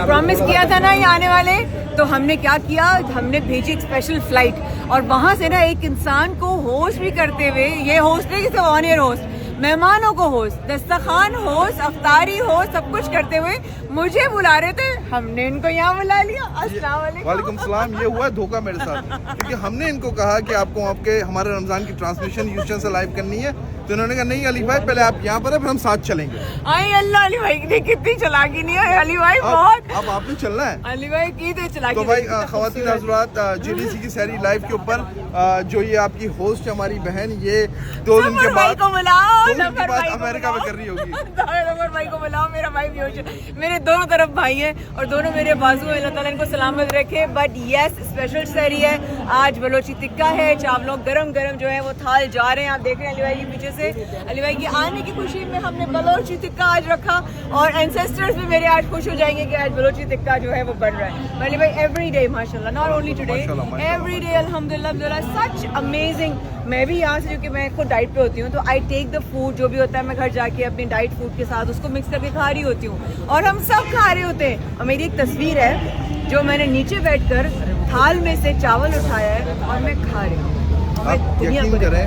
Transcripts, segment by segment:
Promise किया था ना ये आने वाले, तो हमने क्या किया, हमने भेजी एक स्पेशल फ्लाइट और वहाँ से ना एक इंसान को होस्ट भी करते हुए, ये होस्ट नहीं सिर्फ ऑन एयर होस्ट, मेहमानों को होस्ट, दस्तरखान होस्ट, अफ्तारी होस्ट, सब कुछ करते हुए मुझे बुला रहे थे, हमने इनको यहाँ बुला लिया। अस्सलाम वालेकुम। वालेकुम सलाम। ये हुआ धोखा मेरे साथ, क्योंकि हमने इनको कहा कि आपको आपके हमारे रमजान की ट्रांसमिशन यूट्यूब से लाइव करनी है, तो इन्होंने कहा नहीं अली भाई पहले आप यहाँ पर है, फिर हम साथ चलेंगे। आई अल्लाह, अली भाई ने कितनी चालाकी नहीं है, अली भाई बहुत। अब आपने चलना है अली भाई की तो चालाकी। तो भाई ख़वातीन हज़रात, जेडीसी की सारी लाइव के ऊपर जो ये आपकी होस्ट है हमारी बहन, ये 2 दिन के बाद अमेरिका में कर रही होगी। नफर भाई को बुलाओ, मेरा भाई भी होश, मेरे दोनों तरफ भाई है और दोनों मेरे बाजू है, अल्लाह ताला इनको सलामत रखे। बट यस, स्पेशल सहरी है आज, बलोची टिक्का है, चावलों गरम गरम जो है वो थाल जा रहे हैं, आप देख रहे हैं अली भाई के पीछे से। अली भाई की आने की खुशी में हमने बलोची टिक्का आज रखा और एंसेस्टर्स भी मेरे आज खुश हो जाएंगे कि आज बलोची टिक्का जो है वो बन रहा है। अली भाई एवरी डे माशाल्लाह, not only today, every day अल्हम्दुलिल्लाह, सच अमेजिंग। मैं भी यहाँ से, क्योंकि मैं खुद डाइट पे होती हूँ, तो आई टेक द फूड जो भी होता है, मैं घर जाके अपनी डाइट फूड के साथ उसको मिक्स करके खा रही होती हूँ और हम सब खा रहे होते हैं। और मेरी एक तस्वीर है जो मैंने नीचे बैठकर थाल में से चावल उठाया है और मैं खा रही हूँ। आप यकीन करें,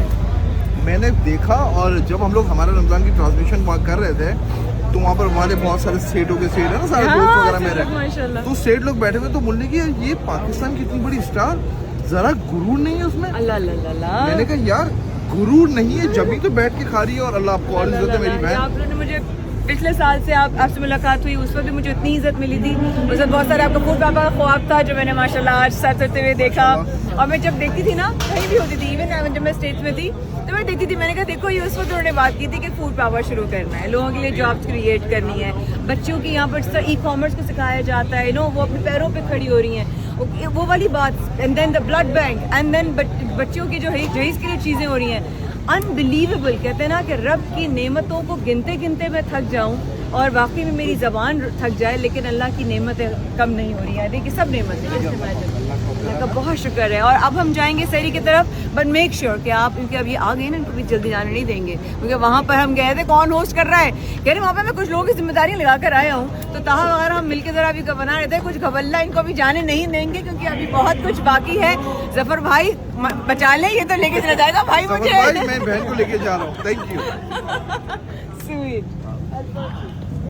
मैंने देखा, और जब हम लोग हमारे रमजान की ट्रांसमिशन वहाँ कर रहे थे तो वहाँ पर हमारे बहुत सारे स्टेटों के सेट है ना, सारे दोस्त वगैरह मेरे, तो सेट लोग बैठे हुए, तो बोलने की ये पाकिस्तान की इतनी बड़ी स्टार, जरा गुरूर नहीं है उसमें? अल्लाह, मैंने कहा यार गुरूर नहीं है, जब भी तो बैठ के खा रही है, और अल्लाह आपको और इज्जत है मेरी बहन। आप लोगों ने मुझे पिछले साल से आपसे मुलाकात हुई, उस वक्त भी मुझे इतनी इज्जत मिली थी, उस वक्त बहुत सारे आपका फूड पापा का ख्वाब था जो मैंने माशाल्लाह आज साथ करते हुए देखा। और मैं जब देखती थी ना, कहीं भी होती थी, इवन जब मैं स्टेट में थी तो मैं देखती थी, मैंने कहा देखो ये उस वक्त उन्होंने बात की थी कि फूड पावर शुरू करना है, लोगों के लिए जॉब्स क्रिएट करनी है, बच्चों की यहाँ पर ई कॉमर्स को सिखाया जाता है, नो वो अपने पैरों पे खड़ी हो रही हैं, वो वाली बात। And then the blood bank, and then बच्चों की जो जहीज के लिए चीज़ें हो रही हैं, अनबिलीवेबल। कहते हैं ना कि रब की नेमतों को गिनते गिनते मैं थक जाऊं और वाकई में मेरी ज़बान थक जाए, लेकिन अल्लाह की नेमतें कम नहीं हो रही हैं। देखिए सब नेमतें, अल्लाह का बहुत शुक्र है। और अब हम जाएंगे सहरी की तरफ, बट मेक श्योर कि आप, क्योंकि अब ये आ गए ना, इनको भी जल्दी जाने नहीं देंगे, क्योंकि वहाँ पर हम गए थे, कौन होस्ट कर रहा है, कह रहे वहाँ पर मैं कुछ लोगों की जिम्मेदारी लगा कर आया हूँ, तो ताहा वगैरह हम मिलकर ज़रा अभी बना रहे थे कुछ घबल्ला, इनको भी जाने नहीं देंगे क्योंकि अभी बहुत कुछ बाकी है। जफर भाई बचा ले, ये तो लेके चला जाएगा भाई मुझे। मैं बहन को लेके जा रहा हूँ। Thank you. स्वीट।